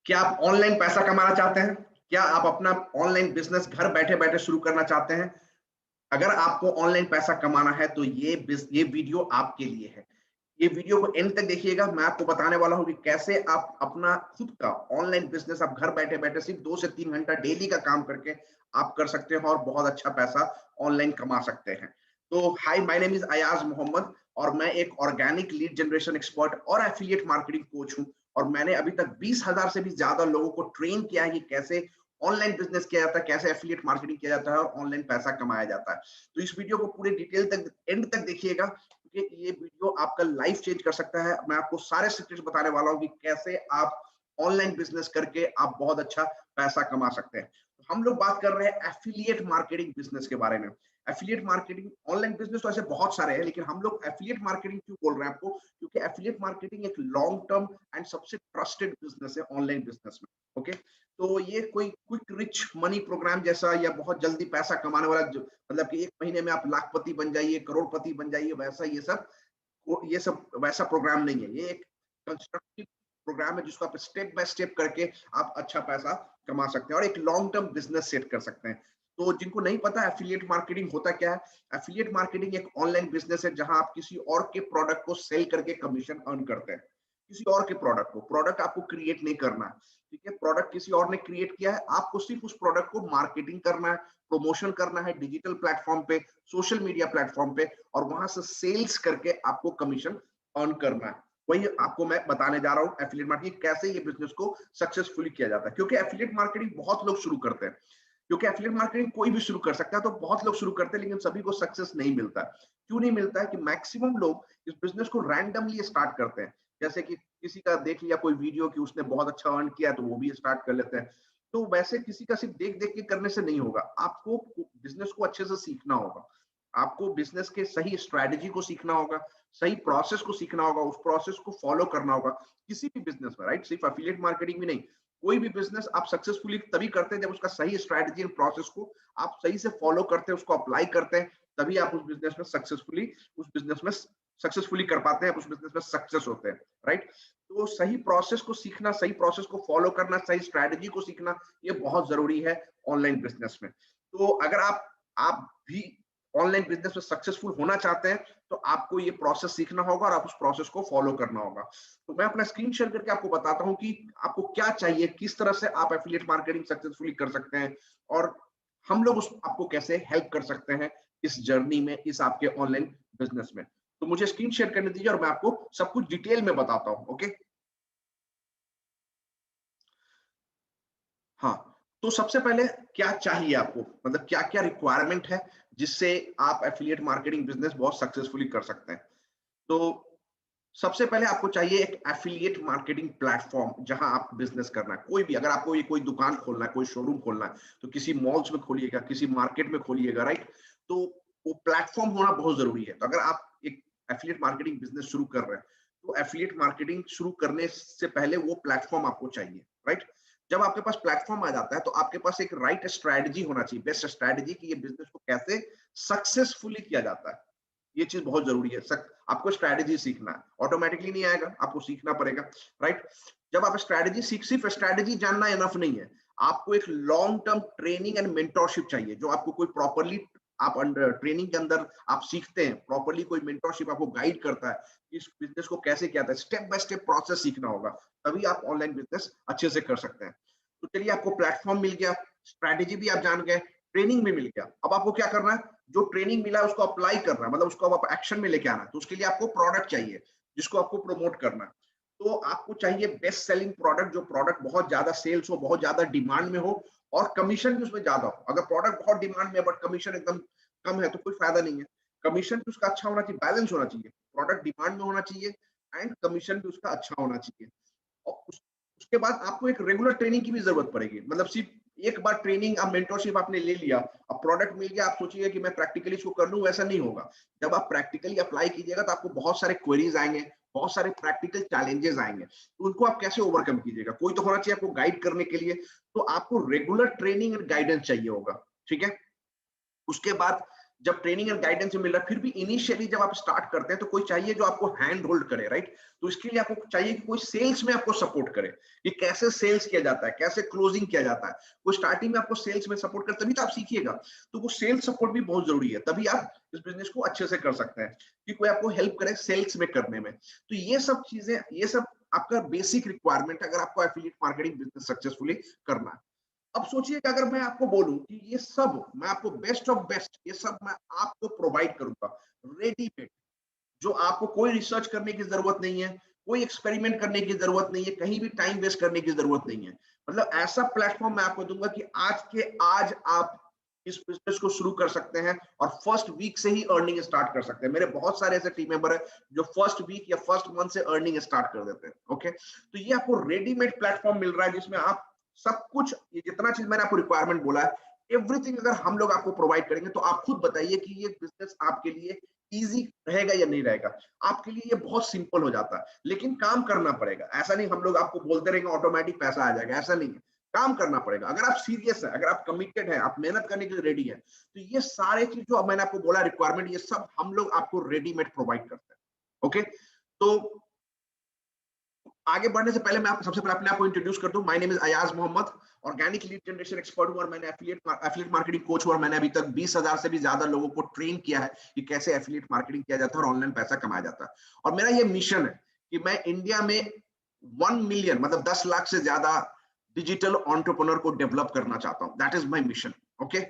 क्या आप ऑनलाइन पैसा कमाना चाहते हैं? क्या आप अपना ऑनलाइन बिजनेस घर बैठे-बैठे शुरू करना चाहते हैं? अगर आपको ऑनलाइन पैसा कमाना है तो ये वीडियो आपके लिए है। ये वीडियो को एंड तक देखिएगा, मैं आपको बताने वाला हूँ कि कैसे आप अपना खुद का ऑनलाइन बिजनेस आप घर बैठे-बैठे सिर्फ 2 से 3 घंटा डेली का काम करके आप कर सकते हैं और बहुत अच्छा पैसा ऑनलाइन कमा सकते हैं। तो hi, my name is Ayaz Mohammed और मैं एक ऑर्गेनिक लीड जनरेशन एक्सपर्ट और एफिलिएट मार्केटिंग कोच हूँ और मैंने अभी तक 20,000 से भी ज़्यादा लोगों को ट्रेन किया है कि कैसे ऑनलाइन बिजनेस किया जाता है, कैसे एफिलिएट मार्केटिंग किया जाता है और ऑनलाइन पैसा कमाया जाता है। तो इस वीडियो को पूरे डिटेल तक एंड तक देखिएगा क्योंकि ये वीडियो आपका लाइफ चेंज कर सकता है। मैं आपको सारे सीक्रेट्स बताने वाला हूँ कि कैसे आप ऑनलाइन बिजनेस करके आप बहुत अच्छा पैसा कमा सकते हैं। तो हम लोग बात कर रहे हैं एफिलिएट मार्केटिंग बिजनेस के बारे में। एफिलिएट मार्केटिंग ऑनलाइन बिजनेस तो ऐसे बहुत सारे हैं, लेकिन हम लोग एफिलिएट मार्केटिंग क्यों बोल रहे हैं आपको, क्योंकि एफिलिएट मार्केटिंग एक लॉन्ग टर्म एंड सबसे ट्रस्टेड बिजनेस है ऑनलाइन बिजनेस में। ओके, तो ये कोई क्विक रिच मनी प्रोग्राम जैसा या बहुत जल्दी पैसा कमाने वाला मतलब कि एक महीने में आप लाखपति बन जाइए, करोड़पति बन जाइए, वैसा ये सब वैसा प्रोग्राम नहीं है। ये एक कंस्ट्रक्टिव प्रोग्राम है जिसको आप स्टेप बाय स्टेप करके आप अच्छा पैसा कमा सकते हैं और एक लॉन्ग टर्म बिजनेस सेट कर सकते हैं। तो जिनको नहीं पता एफिलिएट मार्केटिंग होता क्या है, एफिलिएट मार्केटिंग एक ऑनलाइन बिजनेस है जहां आप किसी और के प्रोडक्ट को सेल करके कमीशन अर्न करते हैं। किसी और के प्रोडक्ट आपको क्रिएट नहीं करना है, ठीक है? प्रोडक्ट किसी और ने क्रिएट किया है, आपको सिर्फ उस प्रोडक्ट को मार्केटिंग करना है, प्रमोशन करना है डिजिटल प्लेटफॉर्म पे, सोशल मीडिया प्लेटफॉर्म पे और वहां से सेल्स करके आपको कमीशन अर्न करना है। वही आपको मैं बताने जा रहा हूँ एफिलिएट मार्केटिंग कैसे ये बिजनेस को सक्सेसफुली किया जाता है, क्योंकि एफिलिएट मार्केटिंग बहुत लोग शुरू करते हैं। क्योंकि एफिलिएट मार्केटिंग कोई भी शुरू कर सकता है, तो बहुत लोग शुरू करते हैं लेकिन सभी को सक्सेस नहीं मिलता है। क्यों नहीं मिलता है कि मैक्सिमम लोग इस बिजनेस को रैंडमली स्टार्ट करते हैं। जैसे कि किसी का देख लिया कोई वीडियो कि उसने बहुत अच्छा अर्न किया तो वो भी स्टार्ट कर लेते हैं। तो वैसे किसी का सिर्फ देख देख के करने से नहीं होगा, आपको बिजनेस को अच्छे से सीखना होगा। आपको बिजनेस के सही स्ट्रैटेजी को सीखना होगा, सही प्रोसेस को सीखना होगा, उस प्रोसेस को फॉलो करना होगा किसी भी बिजनेस में, राइट? सिर्फ एफिलिएट मार्केटिंग में नहीं, कोई भी बिजनेस आप सक्सेसफुली तभी करते हैं जब उसका सही स्ट्रैटेजी एंड प्रोसेस को आप सही से फॉलो करते हैं, उसको अप्लाई करते हैं, तभी आप उस बिजनेस में सक्सेसफुली कर पाते हैं, उस बिजनेस में सक्सेस होते हैं, राइट? तो सही प्रोसेस को सीखना, सही प्रोसेस को फॉलो करना, सही स्ट्रैटेजी को सीखना, ये बहुत जरूरी है ऑनलाइन बिजनेस में। तो अगर आप भी ऑनलाइन बिजनेस में सक्सेसफुल होना चाहते हैं तो आपको ये प्रोसेस सीखना होगा और आप उस प्रोसेस को फॉलो करना होगा। तो मैं अपना स्क्रीन शेयर करके आपको बताता हूँ कि आपको क्या चाहिए, किस तरह से आप एफिलिएट मार्केटिंग सक्सेसफुली कर सकते हैं और हम लोग उस आपको कैसे हेल्प कर सकते हैं इस जर्नी में, इस आपके ऑनलाइन बिजनेस में। तो मुझे स्क्रीन शेयर करने दीजिए और मैं आपको सब कुछ डिटेल में बताता हूँ। ओके, हाँ, तो सबसे पहले क्या चाहिए आपको, मतलब क्या क्या रिक्वायरमेंट है जिससे आप एफिलिएट मार्केटिंग बिजनेस बहुत सक्सेसफुली कर सकते हैं। तो सबसे पहले आपको चाहिए एक एफिलिएट मार्केटिंग प्लेटफॉर्म जहां आप बिजनेस करना है। कोई भी, अगर आपको ये कोई दुकान खोलना है, कोई शोरूम खोलना है, तो किसी मॉल्स में खोलिएगा, किसी मार्केट में खोलिएगा, राइट? तो वो प्लेटफॉर्म होना बहुत जरूरी है। तो अगर आप एक एफिलिएट मार्केटिंग बिजनेस शुरू कर रहे हैं तो एफिलिएट मार्केटिंग शुरू करने से पहले वो प्लेटफॉर्म आपको चाहिए, राइट? जब आपके पास प्लेटफॉर्म आ जाता है तो आपके पास एक राइट स्ट्रैटेजी होना चाहिए, बेस्ट स्ट्रैटेजी कि ये बिजनेस को कैसे सक्सेसफुली किया जाता है। ये चीज बहुत जरूरी है। आपको स्ट्रैटेजी सीखना है, ऑटोमेटिकली नहीं आएगा, आपको सीखना पड़ेगा, राइट? जब आप स्ट्रैटेजी सिर्फ स्ट्रैटेजी जानना इनफ नहीं है, आपको एक long term training and mentorship चाहिए जो आपको कोई प्रॉपरली आप अंडर ट्रेनिंग के अंदर आप सीखते हैं, प्रॉपरली कोई मेंटरशिप आपको गाइड करता है इस बिजनेस को कैसे किया था, स्टेप बाय स्टेप प्रोसेस सीखना होगा, तभी आप ऑनलाइन बिजनेस अच्छे से कर सकते हैं। तो चलिए, आपको प्लेटफॉर्म मिल गया, स्ट्रैटेजी भी आप जान गए, ट्रेनिंग भी मिल गया। अब आपको क्या करना है, जो ट्रेनिंग मिला है उसको अप्लाई करना है, मतलब उसको आप एक्शन में लेके आना है। तो उसके लिए आपको प्रोडक्ट चाहिए जिसको आपको प्रमोट करना है। तो आपको चाहिए बेस्ट सेलिंग प्रोडक्ट, जो प्रोडक्ट बहुत ज्यादा सेल्स हो, बहुत ज्यादा डिमांड में हो और कमीशन भी उसमें ज्यादा हो। अगर प्रोडक्ट बहुत डिमांड में है बट कमीशन एकदम कम है तो कोई फायदा नहीं है। कमीशन भी उसका अच्छा होना चाहिए, बैलेंस होना चाहिए, प्रोडक्ट डिमांड में होना चाहिए एंड कमीशन भी उसका अच्छा होना चाहिए। और उसके बाद आपको एक रेगुलर ट्रेनिंग की भी जरूरत पड़ेगी। मतलब सिर्फ एक बार ट्रेनिंग, आप मेंटरशिप आपने ले लिया, अब प्रोडक्ट मिल गया, आप सोचिए कि मैं प्रैक्टिकली इसको कर लूं, वैसा नहीं होगा। जब आप प्रैक्टिकली अप्लाई कीजिएगा तो आपको बहुत सारे क्वेरीज आएंगे, बहुत सारे प्रैक्टिकल चैलेंजेस आएंगे, तो उनको आप कैसे ओवरकम कीजिएगा, कोई तो होना चाहिए आपको गाइड करने के लिए। तो आपको रेगुलर ट्रेनिंग एंड गाइडेंस चाहिए होगा, ठीक है? उसके बाद जब ट्रेनिंग एंड गाइडेंस मिल रहा है, फिर भी इनिशियली जब आप स्टार्ट करते हैं तो कोई चाहिए जो आपको हैंड होल्ड करे, राइट? तो इसके लिए आपको चाहिए कि कोई सेल्स में आपको सपोर्ट करे कि कैसे सेल्स किया जाता है, कैसे क्लोजिंग किया जाता है। कोई स्टार्टिंग में आपको सेल्स में सपोर्ट करे, तभी तो आप सीखिएगा। तो वो सेल्स सपोर्ट भी बहुत जरूरी है, तभी आप इस बिजनेस को अच्छे से कर सकते हैं कि कोई आपको हेल्प करे सेल्स में करने में। तो ये सब चीजें, ये सब आपका बेसिक रिक्वायरमेंट है अगर आपको एफिलिएट मार्केटिंग बिजनेस सक्सेसफुली करना है। अब सोचिए कि अगर मैं आपको बोलूं कि ये सब मैं आपको बेस्ट ऑफ बेस्ट ये सब मैं आपको प्रोवाइड करूंगा रेडीमेड, जो आपको कोई रिसर्च करने की जरूरत नहीं है, कोई एक्सपेरिमेंट करने की जरूरत नहीं है, कहीं भी टाइम वेस्ट करने की जरूरत नहीं है। मतलब ऐसा प्लेटफॉर्म मैं आपको दूंगा कि आज के आज आप इस बिजनेस को शुरू कर सकते हैं और फर्स्ट वीक से ही अर्निंग स्टार्ट कर सकते हैं। मेरे बहुत सारे ऐसे टीम मेंबर है जो फर्स्ट वीक या फर्स्ट मंथ से अर्निंग स्टार्ट कर देते हैं। ओके, तो ये आपको रेडीमेड प्लेटफॉर्म मिल रहा है जिसमें आप सब कुछ, ये जितना चीज मैंने आपको रिक्वायरमेंट बोला है, एवरीथिंग अगर हम लोग आपको प्रोवाइड करेंगे तो आप खुद बताइए कि ये बिजनेस आपके लिए इजी रहेगा या नहीं रहेगा। आपके लिए ये बहुत सिंपल हो जाता है, लेकिन काम करना पड़ेगा। ऐसा नहीं हम लोग आपको बोलते रहेंगे ऑटोमेटिक पैसा आ जाएगा, ऐसा नहीं है। काम करना पड़ेगा। अगर आप सीरियस है, अगर आप कमिटेड है, आप मेहनत करने के लिए रेडी है, तो ये सारे चीज जो मैंने आपको बोला रिक्वायरमेंट, ये सब हम लोग आपको रेडीमेड प्रोवाइड करते हैं। ओके, तो आगे बढ़ने से पहले मैं आपको सबसे पहले अपने आप को इंट्रोड्यूस कर दूं। My name is Ayaz Mohammed, organic lead generation expert हूं और मैंने एफिलिएट मार्केटिंग कोच हूं और मैंने अभी तक 20,000 से भी ज्यादा लोगों को ट्रेन किया है कि कैसे एफिलिएट मार्केटिंग किया जाता है और ऑनलाइन पैसा कमाया जाता है। और मेरा ये मिशन है कि मैं इंडिया में 1 मिलियन मतलब 10 लाख से ज्यादा डिजिटल एंटरप्रेन्योर को डेवलप करना चाहता हूं। That is my mission. Okay,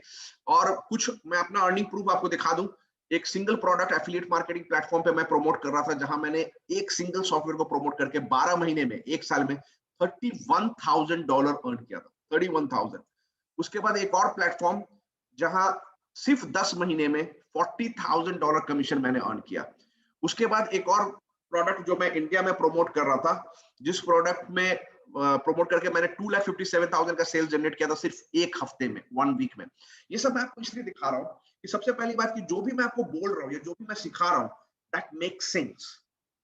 और कुछ मैं अपना अर्निंग प्रूफ आपको दिखा दूं। एक single product affiliate marketing platform पे मैं प्रमोट कर रहा था, जहां मैंने एक सिंगल सॉफ्टवेयर को प्रमोट करके 12 महीने में, एक साल में $31,000 अर्न किया था। 31,000। उसके बाद एक और प्लेटफॉर्म जहां सिर्फ 10 महीने में $40,000 कमीशन मैंने अर्न किया। उसके बाद एक और प्रोडक्ट जो मैं इंडिया में प्रमोट कर रहा था, जिस प्रोडक्ट में प्रमोट करके मैंने 2,57,000 का सेल्स जनरेट किया था सिर्फ एक हफ्ते में, 1 वीक में। ये सब मैं आपको इसलिए दिखा रहा हूँ कि सबसे पहली बात कि जो भी मैं आपको बोल रहा हूँ या जो भी मैं सिखा रहा हूँ, दैट मेक्स सेंस,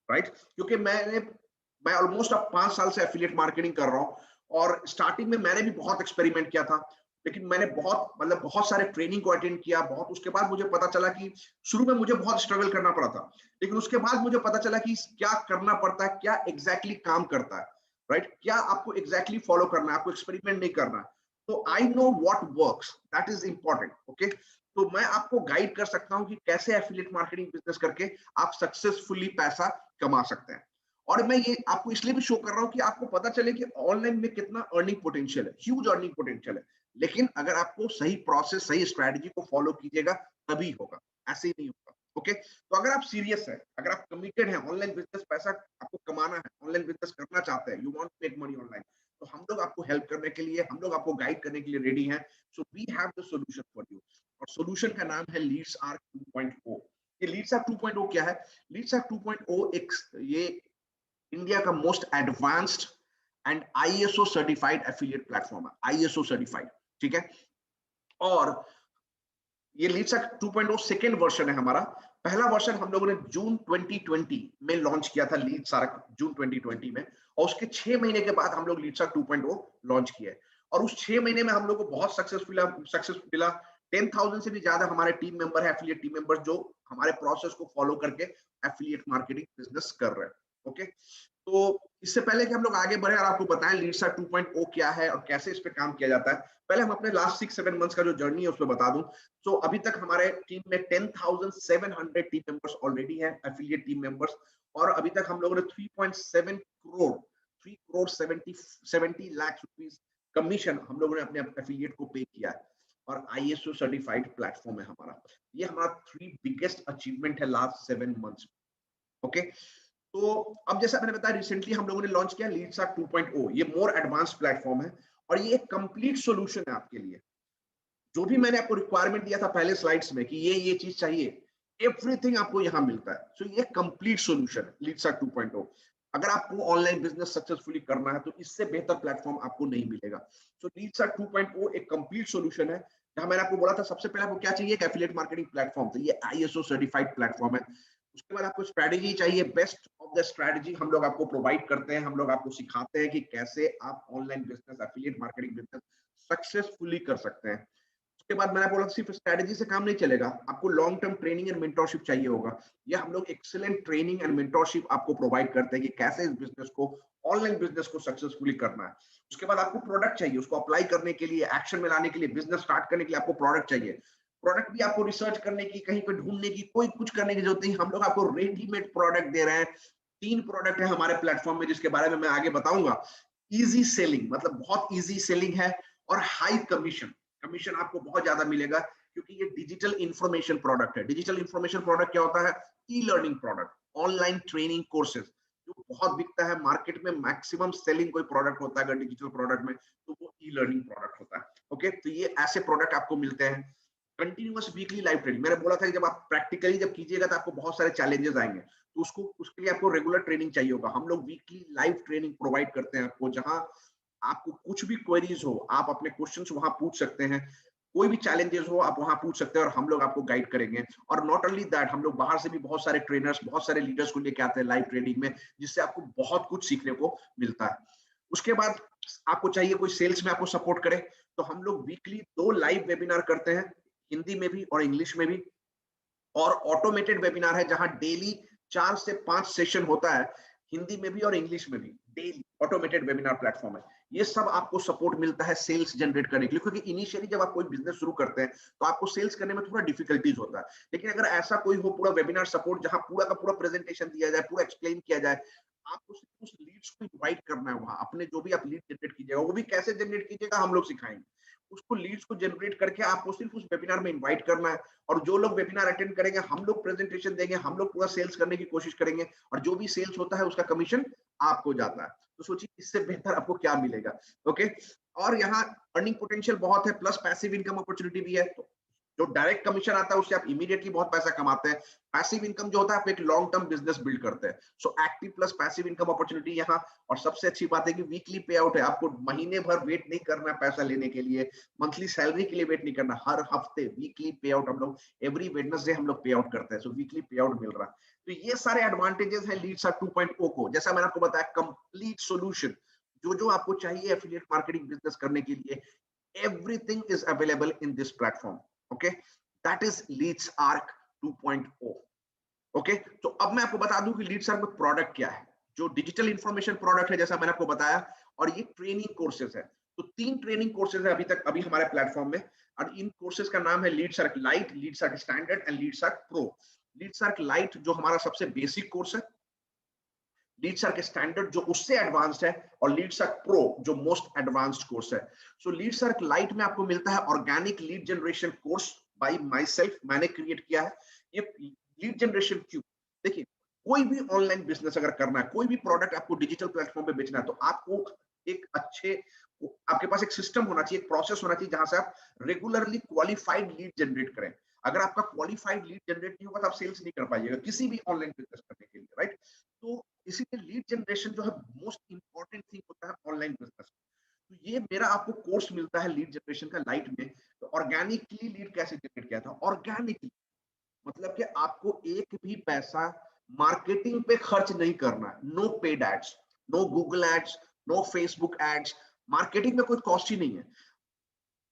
राइट? क्योंकि मैं ऑलमोस्ट अब 5 साल से एफिलिएट मार्केटिंग कर रहा हूँ और स्टार्टिंग में मैंने भी बहुत एक्सपेरिमेंट किया था, लेकिन मैंने बहुत सारे ट्रेनिंग को अटेंड किया। बहुत उसके बाद मुझे पता चला कि शुरू में मुझे बहुत स्ट्रगल करना पड़ा था, लेकिन उसके बाद मुझे पता चला कि क्या करना पड़ता है, क्या एग्जैक्टली काम करता है, राइट? क्या आपको एग्जैक्टली फॉलो करना है, आपको एक्सपेरिमेंट नहीं करना है। तो I know what works, that is important. Okay, तो मैं आपको गाइड कर सकता हूं कि कैसे एफिलिएट मार्केटिंग बिजनेस करके आप सक्सेसफुली पैसा कमा सकते हैं। और मैं ये आपको इसलिए भी शो कर रहा हूं कि आपको पता चले कि ऑनलाइन में कितना अर्निंग पोटेंशियल है, ह्यूज अर्निंग पोटेंशियल है। लेकिन अगर आपको सही प्रोसेस, सही स्ट्रेटजी को फॉलो कीजिएगा तभी होगा, ऐसे ही नहीं होगा। ओके, तो अगर आप सीरियस है, अगर आप कमिटेड है, ऑनलाइन बिजनेस पैसा आपको कमाना है, ऑनलाइन बिजनेस करना चाहते हैं, you want to make money online, तो हम लोग आपको हेल्प करने के लिए, हम लोग आपको गाइड करने के लिए रेडी हैं। So we have the solution for you, और सॉल्यूशन का नाम है लीड्स आर्क 2.0। ये लीड्स आर्क 2.0 क्या है? लीड्स आर्क 2.0 एक ये इंडिया का most advanced and ISO certified affiliate platform है, आईएसओ सर्टिफाइड, ठीक है? और ये लीड्स आर्क 2.0 सेकेंड वर्जन है हमारा। पहला वर्जन हम लोगों ने जून 2020 में लॉन्च किया था, लीड्स आर्क जून 2020 में, और उसके 6 महीने के बाद हम लोग लीड्स आर्क 2.0 लॉन्च किए। और उस 6 महीने में हम लोग को बहुत सक्सेस मिला। 10,000 से भी ज्यादा हमारे टीम मेंबर है, एफिलिएट टीम मेंबर्स, जो हमारे प्रोसेस को फॉलो करके एफिलिएट मार्केटिंग बिजनेस कर रहे हैं। ओके, तो इससे पहले कि हम लोग आगे बढ़े और आपको बताएं लीड्स आर्क 2.0 क्या है और कैसे इस पे काम किया जाता है, पहले हम अपने लास्ट 6-7 मंथ्स का जो जर्नी है उस पर बता दूं। तो अभी तक हमारे टीम में 10,700 टीम मेंबर्स ऑलरेडी हैं, एफिलिएट टीम मेंबर्स। और अभी तक हम लोगों ने 3.7 करोड़ 3 करोड़ 70 लाख रुपीस कमीशन हम लोगों ने अपने एफिलिएट को पे किया है। और आईएसओ सर्टिफाइड प्लेटफॉर्म है हमारा। ये हमारा 3 बिगेस्ट अचीवमेंट है लास्ट 7 मंथ्स। ओके, तो अब जैसा मैंने बताया, रिसेंटली हम लोगों ने लॉन्च किया लीड्स आर्क 2.0। ये मोर एडवांस प्लेटफॉर्म है और ये एक कंप्लीट सॉल्यूशन है आपके लिए। जो भी मैंने आपको रिक्वायरमेंट दिया था पहले स्लाइड्स में कि ये चीज चाहिए, एवरीथिंग आपको यहाँ मिलता है। सो ये कंप्लीट सॉल्यूशन है लीड्स आर्क 2.0। अगर आपको ऑनलाइन बिजनेस सक्सेसफुली करना है तो इससे बेहतर प्लेटफॉर्म आपको नहीं मिलेगा। सो लीड्स आर्क 2.0 एक कंप्लीट सॉल्यूशन है, जहां मैंने आपको बोला था सबसे पहले आपको क्या चाहिए, एफिलिएट मार्केटिंग प्लेटफॉर्म। तो ये आईएसओ सर्टिफाइड प्लेटफॉर्म है। उसके बाद आपको स्ट्रेटजी चाहिए, बेस्ट ऑफ द स्ट्रेटजी हम लोग आपको प्रोवाइड करते हैं। हम लोग आपको सिखाते हैं कि कैसे आप online business, affiliate marketing business successfully कर सकते हैं। उसके बाद मैंने बोला सिर्फ स्ट्रेटेजी से काम नहीं चलेगा, आपको long term training and mentorship चाहिए होगा। ये हम लोग एक्सीलेंट ट्रेनिंग एंड मेंटरशिप आपको प्रोवाइड करते हैं कि कैसे इस बिजनेस को, ऑनलाइन बिजनेस को सक्सेसफुली करना है। उसके बाद आपको प्रोडक्ट चाहिए, उसको अप्लाई करने के लिए, एक्शन में लाने के लिए, बिजनेस स्टार्ट करने के लिए आपको प्रोडक्ट चाहिए। प्रोडक्ट भी आपको रिसर्च करने की, कहीं पे ढूंढने की, कोई कुछ करने की जरूरत नहीं, हम लोग आपको रेडीमेड प्रोडक्ट दे रहे हैं। 3 प्रोडक्ट है हमारे प्लेटफॉर्म में जिसके बारे में मैं आगे बताऊंगा। इजी सेलिंग, मतलब बहुत इजी सेलिंग है, और हाई कमीशन, कमीशन आपको बहुत ज्यादा मिलेगा क्योंकि ये डिजिटल इंफॉर्मेशन प्रोडक्ट है। डिजिटल इंफॉर्मेशन प्रोडक्ट क्या होता है? E learning product, online training courses जो बहुत बिकता है मार्केट में। मैक्सिमम सेलिंग कोई प्रोडक्ट होता है अगर डिजिटल प्रोडक्ट में, तो वो ई लर्निंग प्रोडक्ट होता है। ओके, तो ये ऐसे प्रोडक्ट आपको मिलते हैं। कंटिन्यूअस वीकली लाइव ट्रेनिंग, मैंने बोला था कि जब आप प्रैक्टिकली जब कीजिएगा तो आपको बहुत सारे चैलेंजेस आएंगे, तो उसके लिए आपको रेगुलर ट्रेनिंग चाहिए होगा। हम लोग वीकली लाइव ट्रेनिंग प्रोवाइड करते हैं आपको, जहां आपको कुछ भी क्वेरीज हो, आप अपने क्वेश्चंस वहां पूछ सकते हैं। कोई भी चैलेंजेस हो आप वहां पूछ सकते हैं और हम लोग आपको गाइड करेंगे। और नॉट ओनली दैट, हम लोग बाहर से भी बहुत सारे ट्रेनर्स, बहुत सारे लीडर्स को लेके आते हैं लाइव ट्रेनिंग में, जिससे आपको बहुत कुछ सीखने को मिलता है। उसके बाद आपको चाहिए कोई सेल्स में आपको सपोर्ट करे, तो हम लोग वीकली 2 लाइव वेबिनार करते हैं, हिंदी में भी और इंग्लिश में भी। और ऑटोमेटेड वेबिनार है जहां डेली 4 से 5 सेशन होता है, हिंदी में भी और इंग्लिश में भी। डेली ऑटोमेटेड वेबिनार प्लेटफॉर्म है। ये सब आपको सपोर्ट मिलता है सेल्स जनरेट करने के लिए, क्योंकि इनिशियली जब आप कोई बिजनेस शुरू करते हैं तो आपको सेल्स करने में थोड़ा डिफिकल्टीज होता है। लेकिन अगर ऐसा कोई हो पूरा वेबिनार सपोर्ट, जहां पूरा का पूरा प्रेजेंटेशन दिया जाए, पूरा एक्सप्लेन किया जाए, आपको सिर्फ उस लीड्स को इनवाइट करना है वहां। अपने जो भी आप लीड जनरेट कीजिएगा, वो भी कैसे जनरेट कीजिएगा हम लोग सिखाएंगे। उसको लीड्स को जनरेट करके आपको सिर्फ उस वेबिनार में इनवाइट करना है, और जो लोग वेबिनार अटेंड करेंगे हम लोग प्रेजेंटेशन देंगे, हम लोग पूरा सेल्स करने की कोशिश करेंगे, और जो भी सेल्स होता है उसका कमीशन आपको जाता है। तो सोचिए इससे बेहतर आपको क्या मिलेगा। ओके, और यहाँ अर्निंग पोटेंशियल बहुत है, प्लस पैसिव इनकम अपॉर्चुनिटी भी है। तो जो डायरेक्ट कमीशन आता है उससे आप इमीडिएटली बहुत पैसा कमाते हैं। पैसिव इनकम जो होता है आप एक लॉन्ग टर्म बिजनेस बिल्ड करते हैं। So active plus passive income opportunity यहाँ। और सबसे अच्छी बात है कि वीकली पे आउट है, आपको महीने भर वेट नहीं करना पैसा लेने के लिए, मंथली सैलरी के लिए वेट नहीं करना। हर हफ्ते वीकली पे आउट हम लोग, एवरी वेडनेसडे हम लोग पे आउट करते हैं। सो वीकली पे आउट मिल रहा है। तो ये सारे एडवांटेजेस हैं लीड्सर्क 2.0 को। जैसा मैंने आपको बताया, कंप्लीट सॉल्यूशन, जो जो आपको चाहिए एफिलिएट मार्केटिंग बिजनेस करने के लिए, everything is available in this platform. Okay, that is LeadsArc 2.0. Okay, तो अब मैं आपको बता दूं कि लीड्सआर्क में प्रोडक्ट क्या है। जो डिजिटल इंफॉर्मेशन प्रोडक्ट है, जैसा मैंने आपको बताया, और ये ट्रेनिंग कोर्सेज है। तो 3 ट्रेनिंग कोर्सेज है अभी हमारे प्लेटफॉर्म में, और इन कोर्सेज का नाम है LeadsArk lite, LeadsArk standard and LeadsArk pro. LeadsArk lite जो हमारा सबसे बेसिक कोर्स है, लीड्सआर्क स्टैंडर्ड जो उससे एडवांस्ड है, और लीड्सआर्क प्रो जो मोस्ट एडवांस्ड कोर्स है। सो लीड्सआर्क लाइट में आपको मिलता है organic lead generation course buy my self, मैंने क्रिएट किया है ये लीड जनरेशन क्यूब। देखिए, कोई भी ऑनलाइन बिजनेस अगर करना है, कोई भी प्रोडक्ट आपको डिजिटल प्लेटफॉर्म पे बेचना है, तो आपको एक अच्छे, आपके पास एक सिस्टम होना चाहिए, एक प्रोसेस होना चाहिए, जहां से आप रेगुलरली क्वालिफाइड लीड जनरेट करें। अगर आपका क्वालिफाइड लीड जनरेट नहीं होगा तो आप सेल्स नहीं कर पाइएगा किसी भी ऑनलाइन बिजनेस करने के लिए, राइट? तो इसीलिए लीड जनरेशन जो है मोस्ट इंपॉर्टेंट थिंग होता है ऑनलाइन बिजनेस। तो ये मेरा आपको कोर्स मिलता है लीड जनरेशन का लाइट में। तो ऑर्गेनिकली लीड कैसे जनरेट किया था? ऑर्गेनिकली मतलब कि आपको एक भी पैसा मार्केटिंग पे खर्च नहीं करना है। No paid ads, no Google ads, no Facebook ads, marketing में कोई कॉस्ट ही नहीं है।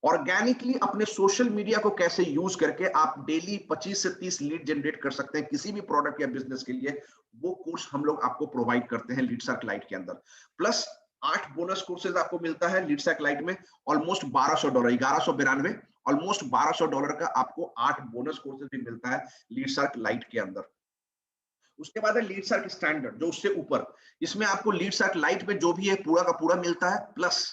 ऑर्गेनिकली अपने सोशल मीडिया को कैसे यूज करके आप डेली 25 से 30 लीड जनरेट कर सकते हैं किसी भी प्रोडक्ट या बिजनेस के लिए, वो कोर्स हम लोग आपको प्रोवाइड करते हैं लीड्सआर्क लाइट के अंदर। प्लस 8 बोनस कोर्सेज आपको मिलता है लीड्सआर्क लाइट में, ऑलमोस्ट $1200, $1192, ऑलमोस्ट $1200 का आपको 8 बोनस कोर्सेज भी मिलता है लीड्सआर्क लाइट के अंदर। उसके बाद है लीड्सआर्क स्टैंडर्ड जो उससे ऊपर, इसमें आपको लीड्सआर्क लाइट में जो भी है पूरा का पूरा मिलता है, plus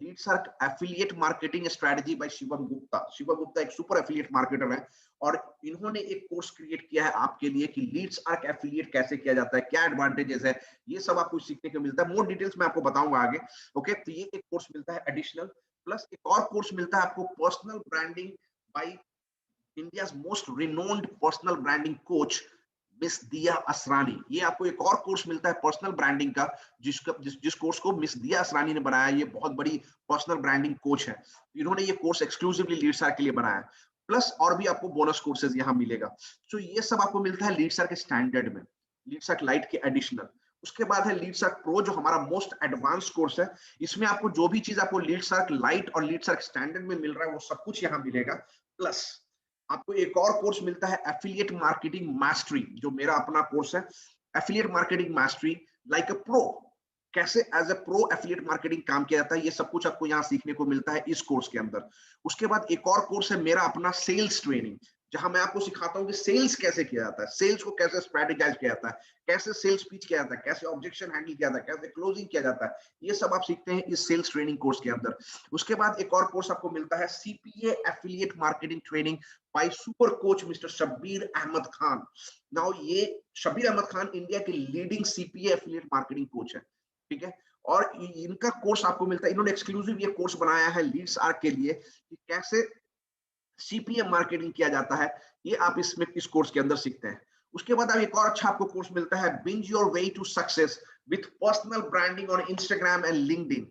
LeadsArk affiliate marketing strategy by Shivam Gupta. Shivam Gupta एक सुपर एफिलिएट मार्केटर है, और इन्होंने एक कोर्स क्रिएट किया है आपके लिए कि लीड्सआर्क एफिलिएट कैसे किया जाता है, क्या एडवांटेजेस है, ये सब आपको सीखने को मिलता है। मोर डिटेल्स मैं आपको बताऊंगा आगे। ओके, तो ये एक कोर्स मिलता है एडिशनल। प्लस एक और कोर्स मिलता है आपको, personal branding by India's most renowned personal branding coach miss Diya Asrani. ये आपको एक और कोर्स मिलता है पर्सनल ब्रांडिंग का, जिस कोर्स को मिस दिया असरानी ने बनाया। ये बहुत बड़ी पर्सनल ब्रांडिंग कोच है, इन्होंने ये कोर्स एक्सक्लूसिवली लीड्सआर्क के लिए बनाया। प्लस और भी आपको बोनस कोर्सेज यहाँ मिलेगा। तो ये सब आपको मिलता है लीड्सआर्क के स्टैंडर्ड में, लीड्सआर्क लाइट के एडिशनल। उसके बाद है लीडसर्क प्रो, जो हमारा मोस्ट एडवांस कोर्स है। इसमें आपको जो भी चीज आपको लीडसर्क लाइट और लीडसर्क स्टैंडर्ड में मिल रहा है वो सब कुछ यहाँ मिलेगा। प्लस आपको एक और कोर्स मिलता है एफिलिएट मार्केटिंग मास्टरी, जो मेरा अपना कोर्स है। Affiliate marketing mastery like a pro, कैसे as a pro affiliate marketing काम किया जाता है, ये सब कुछ आपको यहाँ सीखने को मिलता है इस कोर्स के अंदर। उसके बाद एक और कोर्स है मेरा अपना सेल्स ट्रेनिंग, जहां मैं आपको सिखाता हूँ कि सेल्स कैसे किया जाता है, सेल्स को कैसे स्ट्रेटेजाइज किया जाता है, कैसे सेल्स पिच किया जाता है, कैसे ऑब्जेक्शन हैंडल किया जाता है, कैसे क्लोजिंग किया जाता है, ये सब आप सीखते हैं इस सेल्स ट्रेनिंग कोर्स के अंदर। उसके बाद एक और कोर्स आपको मिलता है CPA affiliate marketing training by super coach mister Shabbir Ahmed Khan. Now ये शब्बीर अहमद खान इंडिया के leading CPA affiliate marketing coach है, ठीक है। और इनका कोर्स आपको मिलता है, इन्होंने एक्सक्लूसिव ये कोर्स बनाया है लीड्स आर्क के लिए कि कैसे सीपीएम मार्केटिंग किया जाता है, ये आप इसमें इस कोर्स के अंदर सीखते हैं। उसके बाद अब एक और अच्छा आपको कोर्स मिलता है binge your way to success with personal branding on Instagram and LinkedIn.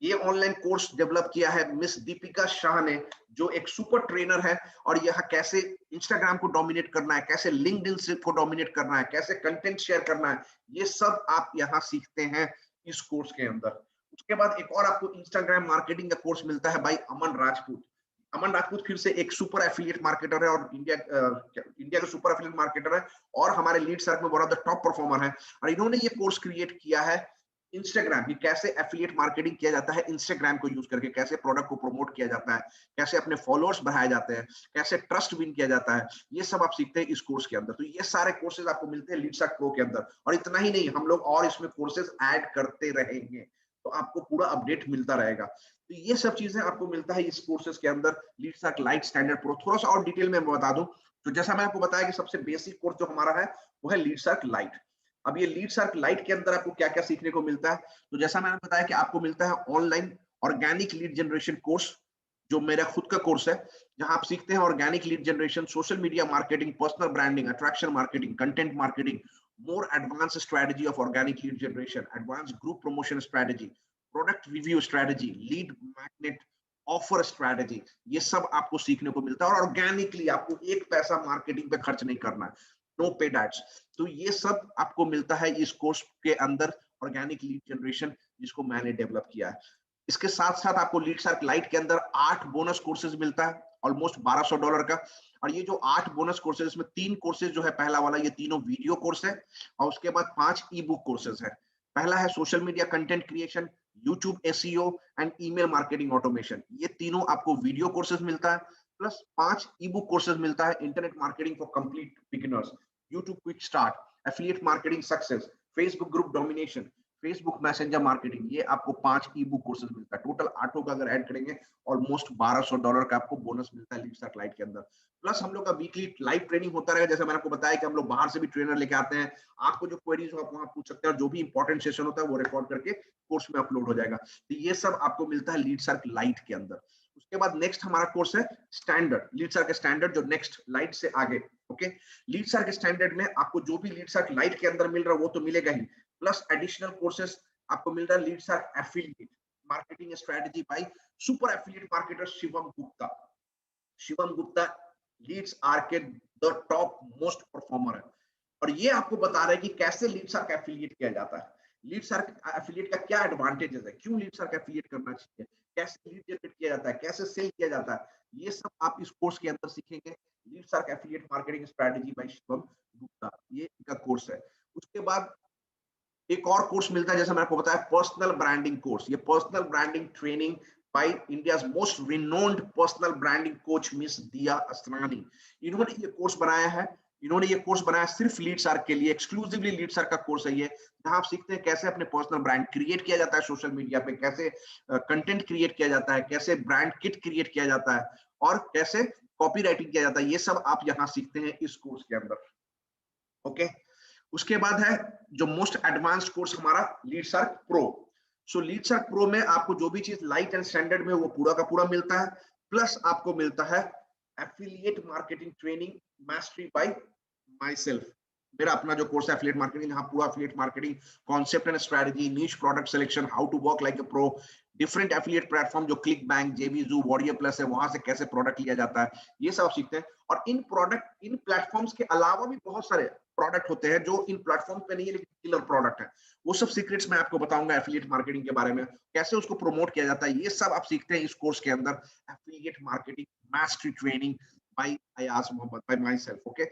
ये ऑनलाइन कोर्स डेवलप किया है मिस दीपिका शाह ने, जो एक सुपर ट्रेनर है। और यह कैसे इंस्टाग्राम को डोमिनेट करना है, कैसे लिंक्डइन को डोमिनेट करना है, कैसे कंटेंट शेयर करना है, ये सब आप यहाँ सीखते हैं इस कोर्स के अंदर। उसके बाद एक और आपको इंस्टाग्राम मार्केटिंग का कोर्स मिलता है भाई अमन राजपूत। अमन राजपूत फिर से एक सुपर एफिलिएट मार्केटर है और इंडिया का सुपर एफिलिएट मार्केटर है, और हमारे लीड सर्कल में one of the top performer है। और इन्होंने ये कोर्स क्रिएट किया है इंस्टाग्राम की, कैसे एफिलिएट मार्केटिंग किया जाता है इंस्टाग्राम को यूज करके, कैसे प्रोडक्ट को प्रमोट किया जाता है, कैसे अपने फॉलोअर्स बढ़ाए जाते हैं, कैसे ट्रस्ट विन किया जाता है, ये सब आप सीखते हैं इस कोर्स के अंदर। तो ये सारे कोर्सेज आपको मिलते हैं लीडसर्क प्रो के अंदर। और इतना ही नहीं, हम लोग और इसमें कोर्सेज ऐड करते रहेंगे, तो आपको पूरा अपडेट मिलता रहेगा। तो ये सब चीजें आपको मिलता है इस कोर्सेज के अंदर, लीडसर्क लाइट, स्टैंडर्ड, प्रो। थोड़ा सा और डिटेल में बता दूं तो जैसा मैं आपको बताया कि सबसे बेसिक कोर्स जो हमारा है वो है लीडसर्क लाइट। अब ये लीडसर्क लाइट के अंदर आपको क्या क्या सीखने को मिलता है, तो जैसा मैंने बताया कि आपको मिलता है online organic lead generation course, जो मेरा खुद का कोर्स है, जहां आप सीखते हैं organic lead generation, social media marketing, personal branding, attraction marketing, content marketing, more advance strategy of organic lead generation, advance group promotion strategy, product review strategy, lead magnet offer strategy, ये सब आपको सीखने को मिलता है। और ऑर्गेनिकली आपको एक पैसा मार्केटिंग पे खर्च नहीं करना है, नो पेड एड्स। तो ये सब आपको मिलता है इस कोर्स के अंदर, ऑर्गेनिक लीड जनरेशन, जिसको मैंने डेवलप किया है। इसके साथ साथ आपको लीडसर्क लाइट के अंदर 8 बोनस कोर्सेज मिलता है, ऑलमोस्ट $1200 का। और ये जो 8 बोनस कोर्सेज, इसमें 3 कोर्सेज जो है, पहला वाला ये तीनों वीडियो कोर्स है, और उसके बाद 5 ई बुक कोर्सेज है। पहला है social media content creation, YouTube SEO and email marketing automation, ये तीनों आपको वीडियो कोर्सेज मिलता है। प्लस 5 ई बुक कोर्सेज मिलता है, internet marketing for complete beginners, YouTube quick start, affiliate marketing success, Facebook group domination, Facebook messenger marketing, ये आपको 5 ई book courses मिलता है। टोटल 8 का अगर ऐड करेंगे ऑलमोस्ट $1200 का आपको बोनस मिलता है लीडसर्क लाइट के अंदर। प्लस हम लोग का वीकली लाइव ट्रेनिंग होता रहेगा, जैसे मैंने आपको बताया कि हम लोग बाहर से भी ट्रेनर लेके आते हैं। आपको जो क्वेरीज हो आप वहां पूछ सकते हैं, और जो भी इंपॉर्टेंट सेशन होता है वो रिकॉर्ड करके कोर्स में अपलोड हो जाएगा। तो ये सब आपको मिलता है लीडसर्क लाइट के अंदर। उसके बाद नेक्स्ट हमारा कोर्स है स्टैंडर्ड, लीडसर्क स्टैंडर्ड, जो नेक्स्ट लाइट से आगे। ओके, लीडसर्क स्टैंडर्ड में आपको जो भी लीडसर्क लाइट के अंदर मिल रहा है वो तो मिलेगा ही, प्लस एडिशनल कोर्सेज आपको मिल रहा है Leadsark affiliate marketing strategy by super affiliate marketer Shivam Gupta. Shivam Gupta leads are के द टॉप मोस्ट परफॉर्मर है, और ये आपको बता रहे हैं कि कैसे लीडसर्क एफिलिएट किया जाता है, लीडसर्क एफिलिएट का क्या एडवांटेजेस है, क्यों लीडसर्क एफिलिएट करना चाहिए, कैसे लीड जनरेट किया जाता है, कैसे सेल किया जाता है, ये सब आप इस कोर्स के अंदर सीखेंगे। Leadsark affiliate marketing strategy by Shivam Gupta, ये इनका कोर्स है। उसके बाद एक और कोर्स मिलता है, जैसा मैंने आपको बताया, पर्सनल ब्रांडिंग कोर्स। ये personal branding training bye India's most renowned personal branding coach miss Diya Asrani. इन्होंने ये कोर्स बनाया है, इन्होंने ये कोर्स बनाया सिर्फ लीडसर्क के लिए, एक्सक्लूसिवली लीडसर्क का कोर्स है ये, जहां आप सीखते हैं कैसे अपने पर्सनल ब्रांड क्रिएट किया जाता है सोशल मीडिया पे, कैसे कंटेंट क्रिएट किया जाता है, कैसे ब्रांड किट क्रिएट किया जाता है, और कैसे कॉपी राइटिंग किया जाता है। ये सब आप यहाँ सीखते हैं इस कोर्स के अंदर। ओके, उसके बाद है जो मोस्ट एडवांस्ड कोर्स हमारा लीडसर्क प्रो। सो लीडसर्क प्रो में आपको जो भी चीज लाइट एंड स्टैंडर्ड में वो पूरा का पूरा मिलता है, प्लस आपको मिलता है affiliate marketing training mastery by myself. मेरा अपना जो कोर्स है एफिलिएट मार्केटिंग, यहाँ पूरा affiliate marketing concept and strategy, niche product selection, how to work like a pro, different affiliate platform जो क्लिक बैंक, जेबीजू, वॉरियर प्लस है, वहां से कैसे प्रोडक्ट लिया जाता है, ये सब सीखते हैं। और इन प्लेटफॉर्म्स के अलावा भी बहुत सारे प्रोडक्ट होते हैं जो इन प्लेटफॉर्म पे नहीं है लेकिन किलर प्रोडक्ट है। वो सब सीक्रेट्स मैं आपको बताऊंगा एफिलिएट मार्केटिंग के बारे में, कैसे उसको प्रमोट किया जाता है, ये सब आप सीखते हैं इस कोर्स के अंदर। Affiliate marketing mastery training by Ayaz Mohammed, by myself. Okay,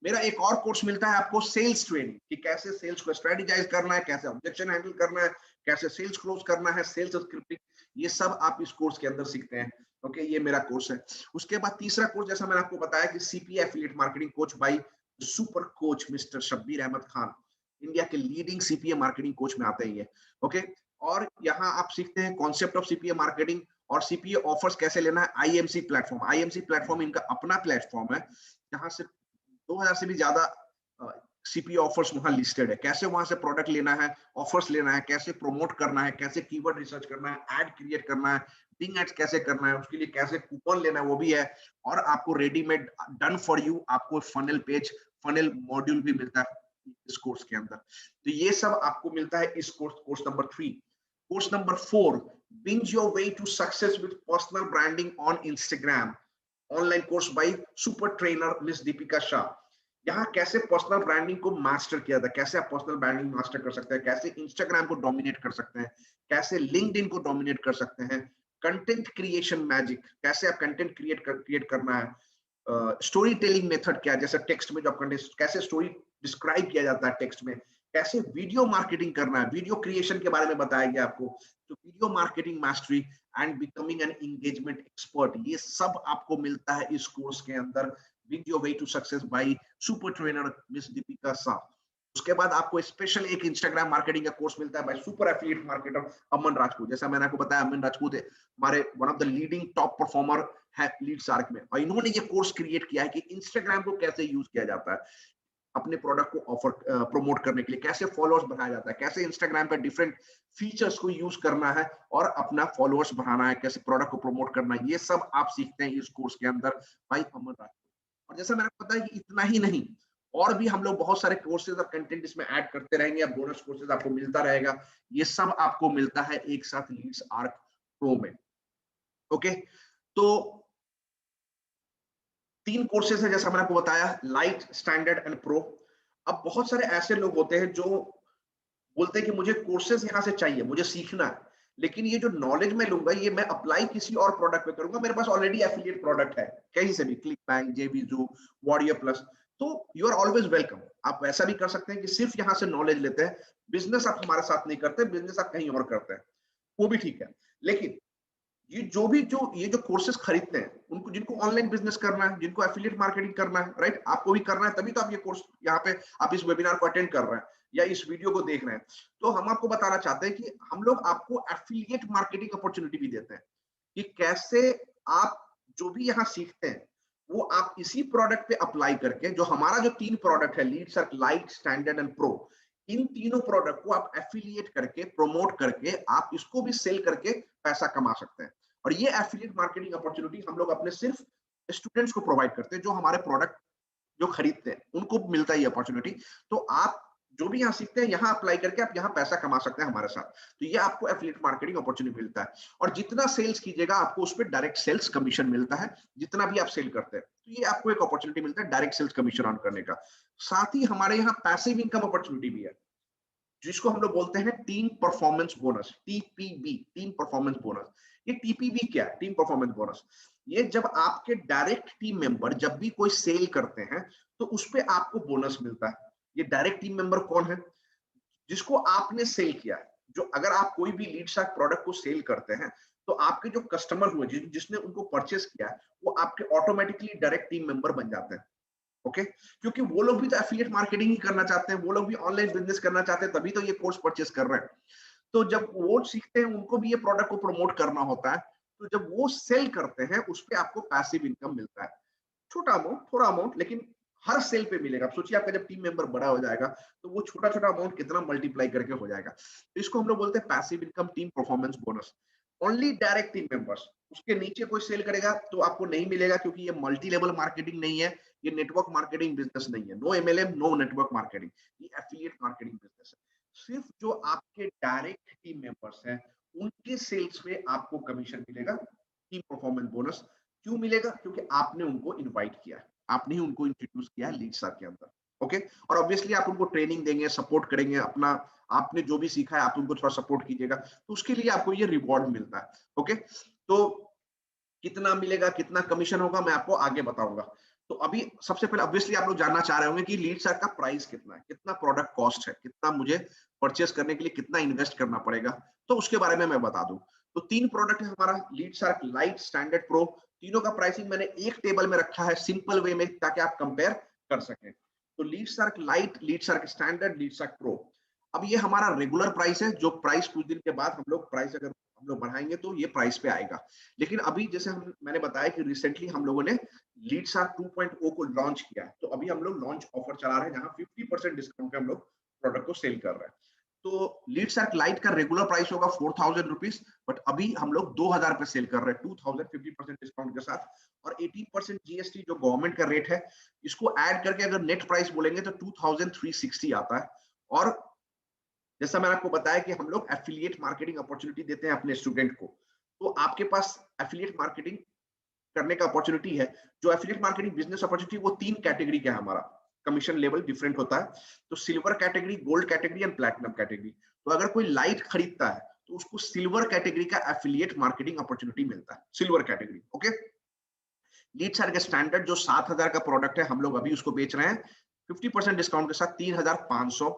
मेरा एक और कोर्स मिलता है आपको सेल्स ट्रेनिंग, कि कैसे सेल्स को स्ट्रेटेजाइज करना है, कैसे ऑब्जेक्शन हैंडल करना है, कैसे सेल्स क्लोज करना है, सेल्स स्क्रिप्टिंग, ये सब आप इस कोर्स के अंदर सीखते हैं। ओके, ये मेरा कोर्स है। उसके बाद तीसरा कोर्स, जैसा मैंने आपको बताया कि CPA affiliate marketing coach by super coach mister Shabbir Ahmed Khan, India के लीडिंग सीपीए मार्केटिंग कोच में आते हैं ये। ओके, और यहाँ आप सीखते हैं कॉन्सेप्ट ऑफ सीपीए मार्केटिंग और सीपीए ऑफर्स कैसे लेना है। आईएमसी प्लेटफॉर्म, आईएमसी प्लेटफॉर्म इनका अपना प्लेटफॉर्म है जहां से 2000 से भी ज्यादा सीपीए ऑफर्स वहां लिस्टेड है। कैसे वहां से प्रोडक्ट लेना है, ऑफर्स लेना है, कैसे प्रमोट करना है, कैसे कीवर्ड रिसर्च करना है, एड क्रिएट करना है, बिंग एड्स कैसे करना है, उसके लिए कैसे कूपन लेना है, वो भी है। और आपको रेडीमेड डन फॉर यू आपको फनल पेज, फनल मॉड्यूल भी मिलता है इस कोर्स के अंदर। तो ये सब आपको मिलता है इस course number 3। Course number 4, binge your way to success with personal branding on Instagram, online course by super trainer miss Deepika Shah. यहाँ कैसे पर्सनल ब्रांडिंग को मास्टर किया था, कैसे आप पर्सनल ब्रांडिंग मास्टर कर सकते हैं, कैसे इंस्टाग्राम को डोमिनेट कर सकते हैं, कैसे लिंक्डइन को डोमिनेट कर सकते हैं, कंटेंट क्रिएशन मैजिक, कैसे आप कंटेंट क्रिएट करना है, स्टोरी टेलिंग मेथड क्या है, जैसे टेक्स्ट में जो आप कैसे स्टोरी डिस्क्राइब किया जाता है टेक्स्ट में, कैसे वीडियो मार्केटिंग करना है, वीडियो क्रिएशन के बारे में बताया गया आपको। तो video marketing mastery and becoming an engagement expert, ये सब आपको मिलता है इस कोर्स के अंदर। With your way to success by super trainer miss Deepika Shah. उसके बाद आपको स्पेशल एक इंस्टाग्राम मार्केटिंग का कोर्स मिलता है बाय सुपर एफिलिएट मार्केटर अमन राजपूत। जैसा मैंने आपको बताया, अमन राजपूत हमारे one of the leading top performer है लीड शार्क में, और इन्होंने ये कोर्स क्रिएट किया है कि इंस्टाग्राम को कैसे यूज किया जाता है अपने प्रोडक्ट को ऑफर प्रमोट करने के लिए, कैसे फॉलोअर्स बढ़ाया जाता है, कैसे इंस्टाग्राम पे डिफरेंट फीचर्स को यूज करना है और अपना फॉलोअर्स बढ़ाना है, कैसे प्रोडक्ट को प्रमोट करना है, ये सब आप सीखते हैं इस कोर्स के अंदर भाई अमन राजपूत। और जैसा मैंने बताया कि इतना ही नहीं, और भी हम लोग बहुत सारे कोर्सेज और कंटेंट इसमें ऐड करते रहेंगे, अब बोनस कोर्सेज आपको मिलता रहेगा। ये सब आपको मिलता है एक साथ लीड्स आर्क प्रो में। ओके, तो 3 कोर्सेज है जैसा मैंने आपको बताया, लाइट, स्टैंडर्ड एंड प्रो। अब बहुत सारे ऐसे लोग होते हैं जो बोलते हैं कि मुझे कोर्सेज यहाँ से चाहिए, मुझे सीखना है, लेकिन ये जो नॉलेज मैं लूंगा ये मैं अप्लाई किसी और प्रोडक्ट पे करूंगा, मेरे पास ऑलरेडी एफिलिएट प्रोडक्ट है कहीं से भी, क्लिक बैंक, जेबीजू, वॉरियर प्लस। तो यू आर ऑलवेज वेलकम। आप वैसा भी कर सकते हैं कि सिर्फ यहाँ से नॉलेज लेते हैं, बिजनेस आप हमारे साथ नहीं करते, बिजनेस आप कहीं और करते हैं, वो भी ठीक है। लेकिन ये जो कोर्सेज खरीदते हैं, उनको जिनको ऑनलाइन बिजनेस करना है, जिनको एफिलिएट मार्केटिंग करना है, राइट, आपको भी करना है, तभी तो आप ये कोर्स यहाँ पे आप इस वेबिनार को अटेंड कर रहे हैं या इस वीडियो को देख रहे हैं। तो हम आपको बताना चाहते हैं कि हम लोग आपको एफिलिएट मार्केटिंग अपॉर्चुनिटी भी देते हैं, कि कैसे आप जो भी यहाँ सीखते हैं वो आप इसी प्रोडक्ट पे अप्लाई करके, जो हमारा जो 3 प्रोडक्ट है, Leadsark, lite, standard and pro, इन तीनों प्रोडक्ट को आप एफिलिएट करके, प्रमोट करके, आप इसको भी सेल करके पैसा कमा सकते हैं। और ये एफिलिएट मार्केटिंग अपॉर्चुनिटी हम लोग अपने सिर्फ स्टूडेंट्स को प्रोवाइड करते हैं, जो हमारे प्रोडक्ट जो खरीदते हैं उनको मिलता है ये अपॉर्चुनिटी। तो आप जो भी यहाँ सीखते हैं, यहाँ अप्लाई करके आप यहाँ पैसा कमा सकते हैं हमारे साथ। तो ये आपको एफिलिएट मार्केटिंग अपॉर्चुनिटी मिलता है, और जितना सेल्स कीजिएगा आपको उस पर डायरेक्ट सेल्स कमीशन मिलता है, जितना भी आप सेल करते हैं। तो ये आपको एक अपॉर्चुनिटी मिलता है डायरेक्ट सेल्स कमीशन अर्न करने का। साथ ही हमारे यहाँ पैसिव इनकम अपॉर्चुनिटी भी है, जिसको हम लोग बोलते हैं team performance bonus, TPB, team performance bonus. ये टीपीबी क्या है? टीम परफॉर्मेंस बोनस, ये जब आपके डायरेक्ट टीम मेंबर जब भी कोई सेल करते हैं तो उस पे आपको बोनस मिलता है। ये डायरेक्ट टीम मेंबर कौन है? जिसको आपने सेल किया है। जो अगर आप कोई भी लीड शार्क प्रोडक्ट को सेल करते हैं तो आपके जो कस्टमर हुए, जिसने उनको परचेस किया, वो आपके ऑटोमेटिकली डायरेक्ट टीम मेंबर बन जाते हैं। ओके, क्योंकि वो लोग भी तो एफिलिएट मार्केटिंग ही करना चाहते हैं, वो लोग भी ऑनलाइन बिजनेस करना चाहते हैं, तभी तो ये कोर्स परचेस कर रहे हैं। तो जब वो सीखते हैं, उनको भी ये प्रोडक्ट को प्रमोट करना होता है, तो जब वो सेल करते हैं उस पे आपको पैसिव इनकम मिलता है। छोटा अमाउंट, थोड़ा अमाउंट, लेकिन हर सेल पे मिलेगा। आप सोचिए आपका जब टीम मेंबर बड़ा हो जाएगा तो वो छोटा छोटा अमाउंट कितना मल्टीप्लाई करके हो जाएगा। तो इसको हम लोग बोलते हैं passive income team performance bonus. Only direct team members, उसके नीचे कोई सेल करेगा तो आपको नहीं मिलेगा, क्योंकि ये मल्टी लेवल मार्केटिंग नहीं है, ये नेटवर्क मार्केटिंग बिजनेस नहीं है। No MLM, no network marketing, ये एफिलिएट मार्केटिंग बिजनेस है। सिर्फ जो आपके डायरेक्ट टीम मेंबर्स हैं उनके सेल्स पे आपको कमीशन मिलेगा, की परफॉर्मेंस बोनस। क्यों मिलेगा? क्योंकि आपने उनको इनवाइट किया है, आपने ही उनको इंट्रोड्यूस किया है लीड सर्च के अंदर। ओके, और ऑब्वियसली आप उनको ट्रेनिंग देंगे, सपोर्ट करेंगे, अपना आपने जो भी सीखा है आप उनको थोड़ा सपोर्ट कीजिएगा, तो उसके लिए आपको ये रिवॉर्ड मिलता है। ओके, तो कितना मिलेगा, कितना कमीशन होगा, मैं आपको आगे बताऊंगा। तो अभी सबसे पहले ऑब्वियसली आप लोग जानना चाह रहे होंगे कि लीड सर्च का प्राइस कितना है, कितना प्रोडक्ट कॉस्ट है, कितना मुझे परचेस करने के लिए कितना इन्वेस्ट करना पड़ेगा। तो उसके बारे में मैं बता दूं। तो 3 प्रोडक्ट है हमारा, lead search, light, standard, pro. तीनों का प्राइसिंग मैंने एक टेबल में रखा है सिंपल वे में, ताकि आप कंपेयर कर सकें। तो lead search light, lead search standard, lead search pro. अब ये हमारा रेगुलर प्राइस है, जो प्राइस कुछ दिन के बाद हम लोग प्राइस अगर हम लोग बढ़ाएंगे तो ये प्राइस पे आएगा। लेकिन अभी जैसे मैंने बताया कि रिसेंटली हम लोगों ने लीड सर्च 2.0 को लॉन्च किया है, तो अभी हम लोग लॉन्च ऑफर चला रहे हैं जहां 50% डिस्काउंट पे हम लोग प्रोडक्ट को सेल कर रहे हैं। तो लीड सर्च लाइट का रेगुलर प्राइस होगा 4000 रुपीज, बट अभी हम लोग 2000 पे सेल कर रहे हैं, 2050% डिस्काउंट के साथ। और 18% जीएसटी जो गवर्नमेंट का रेट है, इसको ऐड करके अगर नेट प्राइस बोलेंगे तो 2360 आता है। और जैसा मैंने आपको बताया कि हम लोग एफिलिएट मार्केटिंग अपॉर्चुनिटी देते हैं अपने स्टूडेंट को, तो आपके पास एफिलिएट मार्केटिंग करने का अपॉर्चुनिटी है। जो एफिलिएट मार्केटिंग बिजनेस अपॉर्चुनिटी, वो 3 कैटेगरी का है हमारा, कमीशन लेवल डिफरेंट होता है। तो silver category, gold category and platinum category. तो अगर कोई लाइट खरीदता है तो उसको सिल्वर कैटेगरी का एफिलिएट मार्केटिंग अपॉर्चुनिटी मिलता है, silver category. Okay, lead search के स्टैंडर्ड जो 7000 का प्रोडक्ट है, हम लोग अभी उसको बेच रहे हैं 50% डिस्काउंट के साथ 3500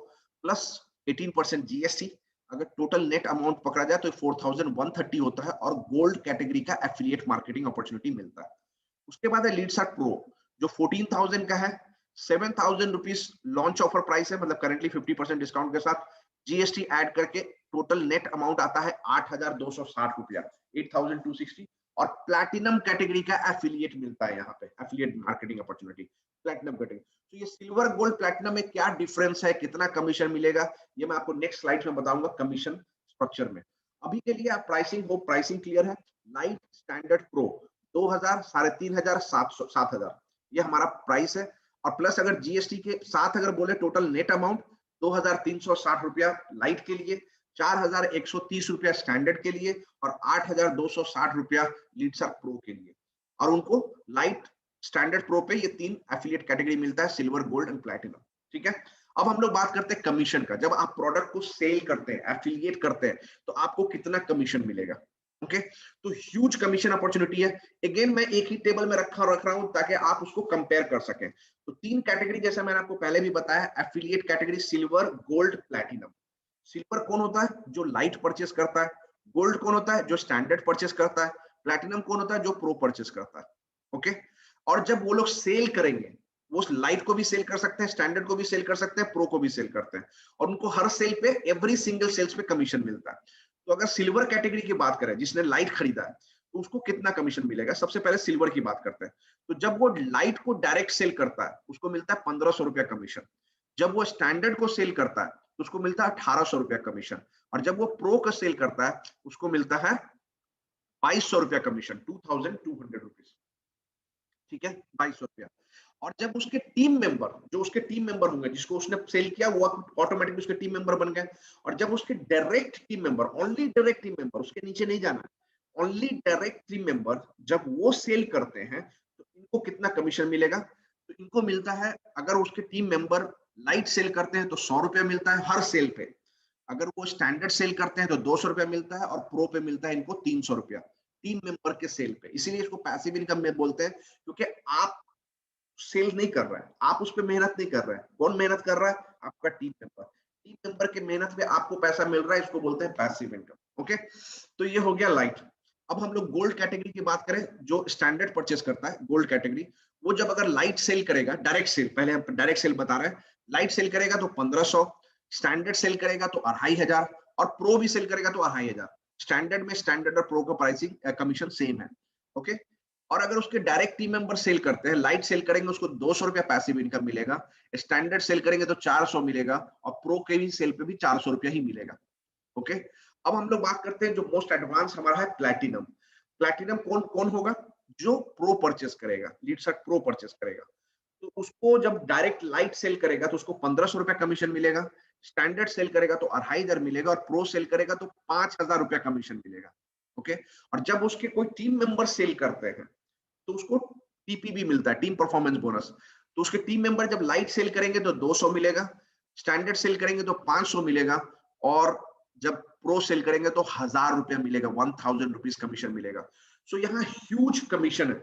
प्लस 18% जीएसटी। अगर टोटल नेट अमाउंट पकड़ा जाए तो 4130 होता है, और गोल्ड कैटेगरी का एफिलिएट मार्केटिंग अपॉर्चुनिटी मिलता है। उसके बाद है लीड सर्च प्रो, जो 14000 का है। 7000 रुपीज लॉन्च ऑफर प्राइस है, मतलब करेंटली 50% डिस्काउंट के साथ जीएसटी ऐड करके टोटल नेट अमाउंट आता है 8260 रुपया, 8260। और प्लैटिनम कैटेगरी का एफिलिएट मिलता है यहाँ पे, affiliate marketing opportunity platinum category. तो ये सिल्वर, गोल्ड, प्लैटिनम में क्या डिफरेंस है, कितना कमीशन मिलेगा, ये मैं आपको नेक्स्ट स्लाइड में बताऊंगा कमीशन स्ट्रक्चर में। अभी के लिए आप प्राइसिंग हो, प्राइसिंग क्लियर है। लाइट, स्टैंडर्ड, प्रो 2000, 3500, 700, 7000, ये हमारा प्राइस है। और प्लस अगर जीएसटी के साथ अगर बोले टोटल नेट अमाउंट 2360 रुपया लाइट के लिए, 4130 रुपया स्टैंडर्ड के लिए, और 8260 रुपया लीड सर्च प्रो के लिए। और उनको लाइट, स्टैंडर्ड, प्रो पे ये 3 एफिलिएट कैटेगरी मिलता है, सिल्वर, गोल्ड एंड प्लैटिनम। ठीक है, अब हम लोग बात करते हैं कमीशन का। जब आप प्रोडक्ट को सेल करते हैं, एफिलिएट करते हैं, तो आपको कितना कमीशन मिलेगा। ओके, तो ह्यूज कमीशन अपॉर्चुनिटी है। अगेन मैं एक ही टेबल में रख रहा हूं ताकि आप उसको कंपेयर कर सकें। तो 3 कैटेगरी जैसा मैंने आपको पहले भी बताया, affiliate category silver, gold, platinum. Silver कौन होता है? जो लाइट परचेस करता है। गोल्ड कौन होता है? जो स्टैंडर्ड परचेस करता है। प्लैटिनम कौन होता है? जो प्रो परचेस करता है। ओके, और जब वो लोग सेल करेंगे, वो लाइट को भी सेल कर सकते हैं, स्टैंडर्ड को भी सेल कर सकते हैं, प्रो को भी सेल करते हैं, और उनको हर सेल पे, एवरी सिंगल सेल्स पे कमीशन मिलता है। तो अगर सिल्वर कैटेगरी की बात करें, जिसने लाइट खरीदा है, तो उसको कितना कमीशन मिलेगा? सबसे पहले सिल्वर की बात करते हैं। तो जब वो लाइट को डायरेक्ट सेल करता है, उसको मिलता है 1500 रुपया कमीशन। जब वो स्टैंडर्ड को सेल करता है तो उसको मिलता है 1800 रुपया कमीशन। और जब वो प्रो का सेल करता है, उसको मिलता है 2200 रुपया कमीशन, 2200 रुपीज। ठीक है, 2200 रुपया। और जब उसके टीम मेंबर, जो उसके टीम मेंबर होंगे, जिसको उसने सेल किया, वो ऑटोमेटिकली उसके टीम मेंबर बन गए। और जब उसके direct team member, only direct team member, उसके नीचे नहीं जाना है, ओनली डायरेक्ट टीम मेंबर, जब वो सेल करते हैं, तो इनको कितना कमीशन मिलेगा? तो इनको मिलता है, अगर उसके टीम मेंबर लाइट सेल करते हैं तो 100 रुपया मिलता है हर सेल पे। अगर वो स्टैंडर्ड सेल करते हैं तो 200 रुपया मिलता है, और प्रो पे मिलता है इनको 300 रुपया, टीम मेंबर के सेल पे। इसीलिए इसको पैसिव इनकम में बोलते हैं, क्योंकि आप सेल नहीं कर रहा है, आप उस पर मेहनत नहीं कर रहे हैं। कौन मेहनत कर रहा है? आपका टीम मेंबर। टीम मेंबर के मेहनत पे आपको पैसा मिल रहा है, इसको बोलते हैं पैसिव इनकम। ओके, तो ये हो गया लाइट। अब हम लोग गोल्ड कैटेगरी की बात करें, जो स्टैंडर्ड परचेस करता है, गोल्ड कैटेगरी, वो जब अगर लाइट सेल करेगा, डायरेक्ट सेल, पहले हम डायरेक्ट सेल बता रहे हैं, लाइट सेल करेगा तो 1500, स्टैंडर्ड सेल करेगा तो 2500, और प्रो भी सेल करेगा तो 2500। स्टैंडर्ड में स्टैंडर्ड और प्रो का प्राइसिंग कमीशन सेम है। ओके, और अगर उसके डायरेक्ट टीम मेंबर सेल करते हैं, लाइट सेल करेंगे, उसको 200 रुपया पैसिव इनकम मिलेगा, स्टैंडर्ड सेल करेंगे तो 400 मिलेगा, और प्रो के भी सेल पे भी 400 रुपया ही मिलेगा। ओके, अब हम लोग बात करते हैं जो मोस्ट एडवांस हमारा है, प्लैटिनम। प्लैटिनम कौन कौन होगा? जो प्रो परचेस करेगा, लीड सर्च प्रो परचेस करेगा, तो उसको जब डायरेक्ट लाइट सेल करेगा तो उसको 1500 रुपया कमीशन मिलेगा, स्टैंडर्ड सेल करेगा तो 2500 मिलेगा, और प्रो सेल करेगा तो 5000 रुपया कमीशन मिलेगा। ओके, और जब उसके कोई टीम मेंबर सेल करते हैं तो उसको टीपीबी मिलता है, टीम परफॉर्मेंस बोनस। तो उसके टीम मेंबर जब लाइट सेल करेंगे तो 200 मिलेगा, स्टैंडर्ड सेल करेंगे तो 500 मिलेगा, और जब प्रो सेल करेंगे तो 1000 रुपया मिलेगा, 1000 रुपीज कमीशन मिलेगा। सो यहाँ ह्यूज कमीशन है।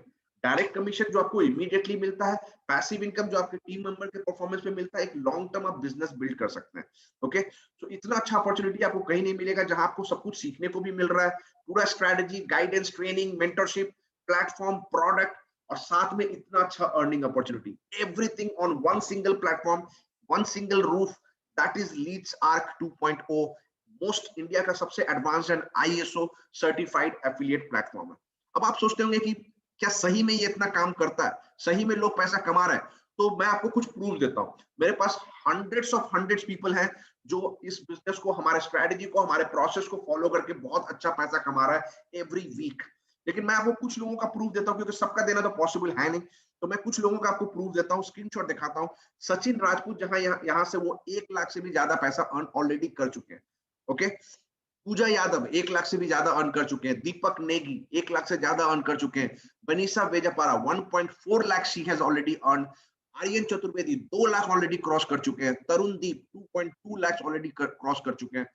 डायरेक्ट कमीशन जो आपको इमीडिएटली मिलता है, पैसिव इनकम जो आपके टीम मेंबर के परफॉर्मेंस पे मिलता है, एक लॉन्ग टर्म आप बिजनेस बिल्ड कर सकते हैं। ओके, तो इतना अच्छा अपॉर्चुनिटी आपको कहीं नहीं मिलेगा, जहां आपको सब कुछ सीखने को भी मिल रहा है, पूरा strategy, guidance, training, mentorship, platform, product, और साथ में इतना अच्छा earning opportunity, everything on one single platform, one single roof, that is Leeds arc 2.0, most India का सबसे advanced and ISO certified affiliate platform है। अब आप सोचते होंगे कि क्या सही में ये इतना काम करता है, सही में लोग पैसा कमा रहे हैं? तो मैं आपको कुछ प्रूफ देता हूं। मेरे पास हंड्रेड्स पीपल हैं जो इस बिजनेस को, हमारे स्ट्रेटजी को, हमारे प्रोसेस को फॉलो करके बहुत अच्छा पैसा कमा रहा है एवरी वीक। लेकिन मैं आपको कुछ लोगों का प्रूफ देता हूं, क्योंकि सबका देना तो पॉसिबल है नहीं। तो मैं कुछ लोगों का आपको प्रूफ देता हूं, स्क्रीनशॉट दिखाता हूं। सचिन राजपूत, जहां यहाँ से वो 1 लाख से भी ज्यादा पैसा अर्न ऑलरेडी कर चुके हैं। ओके, पूजा यादव 1 लाख से भी ज्यादा अर्न कर चुके हैं, दीपक नेगी 1 लाख से ज्यादा अर्न कर चुके हैं, Banisa Vejapara 1.4 lakh she has already earn, Aryan Chaturvedi 2 lakh already cross कर चुके हैं, तरुण दीप 2.2 लाख ऑलरेडी क्रॉस कर चुके हैं,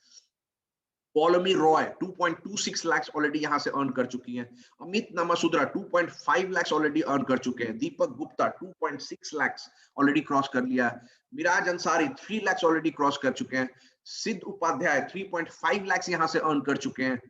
पॉलोमी रॉय 2.26 लाख ऑलरेडी यहां से अर्न कर चुकी हैं, अमित नामासुद्रा 2.5 लाख ऑलरेडी अर्न कर चुके हैं, दीपक गुप्ता 2.6 लाख ऑलरेडी क्रॉस कर लिया है, मिराज अंसारी 3 लाख ऑलरेडी क्रॉस कर चुके हैं, सिद्ध उपाध्याय 3.5 लाख यहां से अर्न कर चुके हैं,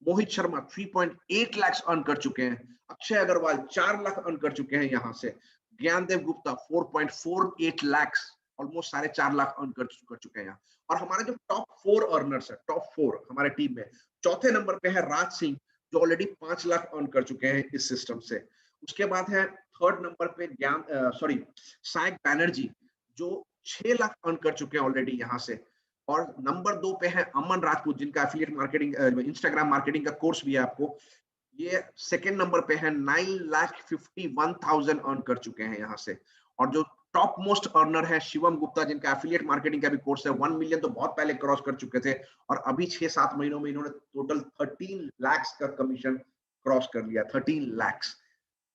मोहित शर्मा 3.8 लाख अर्न कर चुके हैं, अक्षय अग्रवाल 4 लाख अर्न कर चुके हैं यहां से, ज्ञानदेव गुप्ता 4.48 लाख, ऑलमोस्ट 4.5 लाख अर्न कर चुके हैं यहाँ। और हमारे जो टॉप 4 अर्नर्स है, टॉप 4 हमारे टीम में, चौथे नंबर पे है राज सिंह, जो ऑलरेडी 5 लाख अर्न कर चुके हैं इस सिस्टम से। उसके बाद है थर्ड नंबर पे साइक बैनर्जी, जो 6 लाख अर्न कर चुके हैं ऑलरेडी यहाँ से। और नंबर 2 पे है अमन राजपूत, जिनका एफिलिएट मार्केटिंग, इंस्टाग्राम मार्केटिंग का कोर्स भी है आपको। ये सेकंड नंबर पे है, 9,51,000 अर्न कर चुके हैं यहाँ से। और जो टॉप मोस्ट अर्नर है शिवम गुप्ता, जिनका एफिलिएट मार्केटिंग का भी कोर्स है, 1 मिलियन तो बहुत पहले क्रॉस कर चुके थे, और अभी 6-7 महीनों में इन्होंने टोटल 13 लाख का कमीशन क्रॉस कर लिया, 13 लाख।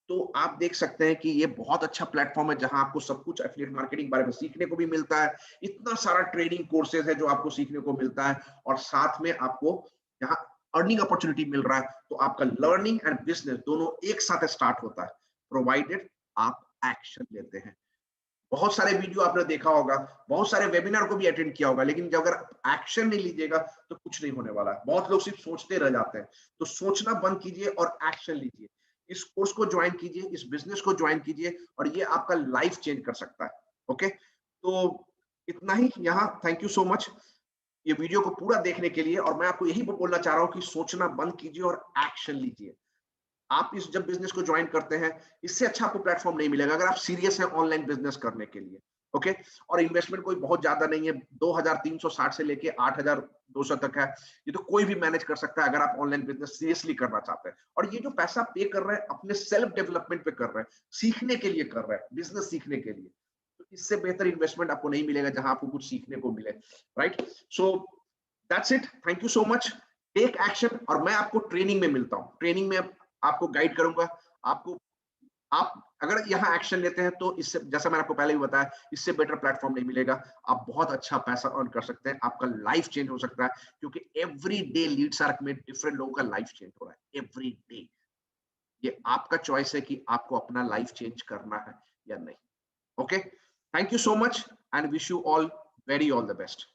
तो आप देख सकते हैं कि ये बहुत अच्छा प्लेटफॉर्म है, जहां आपको सब कुछ एफिलिएट मार्केटिंग बारे में सीखने को भी मिलता है, इतना सारा ट्रेनिंग कोर्सेज है जो आपको सीखने को मिलता है, और साथ में आपको यहाँ अर्निंग अपॉर्चुनिटी मिल रहा है। तो आपका लर्निंग एंड बिजनेस दोनों एक साथ स्टार्ट होता है, प्रोवाइडेड आप एक्शन लेते हैं। बहुत सारे वीडियो आपने देखा होगा, बहुत सारे वेबिनार को भी अटेंड किया होगा, लेकिन जब अगर एक्शन नहीं लीजिएगा तो कुछ नहीं होने वाला है। बहुत लोग सिर्फ सोचते रह जाते हैं। तो सोचना बंद कीजिए और एक्शन लीजिए। इस कोर्स को ज्वाइन कीजिए, इस बिजनेस को ज्वाइन कीजिए, और ये आपका लाइफ चेंज कर सकता है। ओके, तो इतना ही यहाँ। थैंक यू सो मच ये वीडियो को पूरा देखने के लिए, और मैं आपको यही बोलना चाह रहा हूँ कि सोचना बंद कीजिए और एक्शन लीजिए। आप इस जब बिजनेस को ज्वाइन करते हैं, इससे अच्छा आपको प्लेटफॉर्म नहीं मिलेगा अगर आप सीरियस हैं ऑनलाइन बिजनेस करने के लिए। ओके, और इन्वेस्टमेंट कोई बहुत ज्यादा नहीं है, 2360 से लेके 8200 तक है। ये तो कोई भी मैनेज कर सकता है अगर आप ऑनलाइन बिजनेस सीरियसली करना चाहते हैं। और ये जो पैसा पे कर रहे हैं अपने सेल्फ डेवलपमेंट पे कर रहे हैं, सीखने के लिए कर रहे हैं, बिजनेस सीखने के लिए, तो इससे बेहतर इन्वेस्टमेंट आपको नहीं मिलेगा जहां आपको कुछ सीखने को मिले। Right, so that's it. Thank you so much. Take action, और मैं आपको ट्रेनिंग में मिलता हूँ। ट्रेनिंग में आपको गाइड करूंगा। आपको, आप अगर यहाँ एक्शन लेते हैं तो इससे, जैसा मैंने आपको पहले भी बताया, इससे बेटर प्लेटफॉर्म नहीं मिलेगा। आप बहुत अच्छा पैसा अर्न कर सकते हैं, आपका लाइफ चेंज हो सकता है, क्योंकि एवरी डे लीड्स आर्क में डिफरेंट लोगों का लाइफ चेंज हो रहा है एवरी डे। ये आपका चॉइस है कि आपको अपना लाइफ चेंज करना है या नहीं। Okay, thank you so much and wish you all the best.